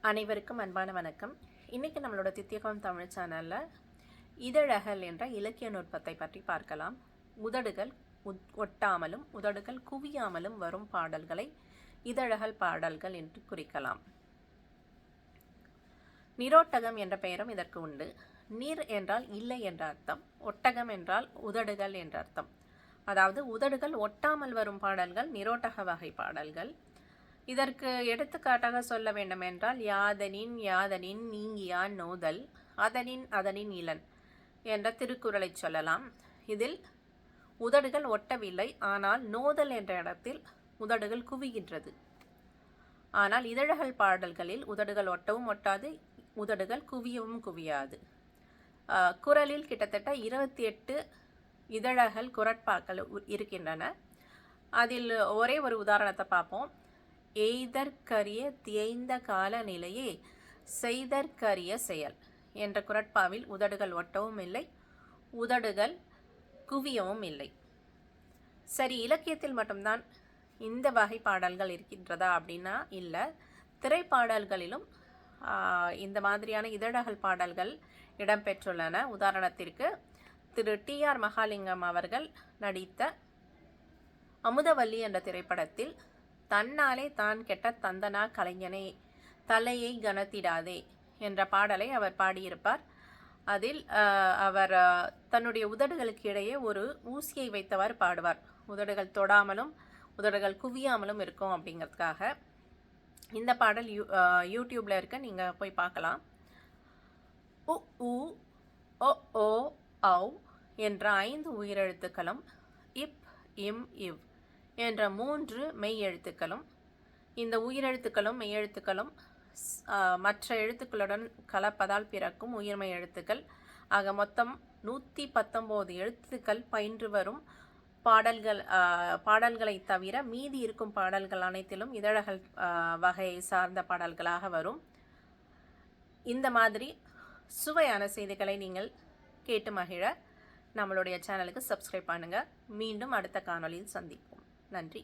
அனைவருக்கும் அன்பான வணக்கம். இன்றைக்கி நம்மளோட தித்தியகம் தமிழ் சேனலில் இதழகல் என்ற இலக்கிய நுட்பத்தை பற்றி பார்க்கலாம். உதடுகள் ஒட்டாமலும் உதடுகள் குவியாமலும் வரும் பாடல்களை இதழகல் பாடல்கள் என்று குறிக்கலாம். நிரோட்டகம் என்ற பெயரும் இதற்கு உண்டு. நீர் என்றால் இல்லை என்ற அர்த்தம், ஒட்டகம் என்றால் உதடுகள் என்ற அர்த்தம். அதாவது உதடுகள் ஒட்டாமல் வரும் பாடல்கள் நிரோட்டக வகை பாடல்கள். இதற்கு எடுத்துக்காட்டாக சொல்ல வேண்டுமென்றால் யாதனின் யாதனின் நீங்கியான் நோதல், அதனின் அதனின் இளன் என்ற திருக்குறளை சொல்லலாம். இதில் உதடுகள் ஒட்டவில்லை, ஆனால் நோதல் என்ற இடத்தில் உதடுகள் குவிகின்றது. ஆனால் இதழகல் பாடல்களில் உதடுகள் ஒட்டவும் ஒட்டாது, உதடுகள் குவியவும் குவியாது. குறளில் கிட்டத்தட்ட 28 இதழகல் குறட்பாக்கள் இருக்கின்றன. அதில் ஒரே ஒரு உதாரணத்தை பார்ப்போம். எய்தற்கரிய தியைந்த கால நிலையே செய்தற்கரிய செயல் என்ற குறட்பாவில் உதடுகள் ஒட்டவும் இல்லை, உதடுகள் குவியவும் இல்லை. சரி, இலக்கியத்தில் மட்டும்தான் இந்த வகை பாடல்கள் இருக்கின்றதா அப்படின்னா இல்லை. திரைப்பாடல்களிலும் இந்த மாதிரியான இதழகல் பாடல்கள் இடம்பெற்றுள்ளன. உதாரணத்திற்கு திரு TR மகாலிங்கம் அவர்கள் நடித்த அமுதவல்லி என்ற திரைப்படத்தில் தன்னாலே தான் கெட்ட தந்தனா கலைஞனே தலையை கனத்திடாதே என்ற பாடலை அவர் பாடியிருப்பார். அதில் அவர் தன்னுடைய உதடுகளுக்கு இடையே ஒரு ஊசியை வைத்தவாறு பாடுவார். உதடுகள் தொடாமலும் உதடுகள் குவியாமலும் இருக்கும் அப்படிங்கிறதுக்காக. இந்த பாடல் யூடியூப்ல இருக்க நீங்கள் போய் பார்க்கலாம். உ உ ஒ ஓ ஔ என்ற 5 உயிரெழுத்துக்களும், இப் இம் இவ் என்ற 3 மெய் எழுத்துக்களும், இந்த உயிரெழுத்துக்களும் மெய்யெழுத்துக்களும் மற்ற எழுத்துக்களுடன் கலப்பதால் பிறக்கும் உயிர்மெய் எழுத்துக்கள் ஆக மொத்தம் 119 எழுத்துக்கள் பயின்று வரும் பாடல்களை தவிர மீதி இருக்கும் பாடல்கள் அனைத்திலும் இதழகல் வகையை சார்ந்த பாடல்களாக வரும். இந்த மாதிரி சுவையான செய்திகளை நீங்கள் கேட்டு மகிழ நம்மளுடைய சேனலுக்கு சப்ஸ்கிரைப் பண்ணுங்கள். மீண்டும் அடுத்த காணொளியில் சந்திப்போம். நன்றி.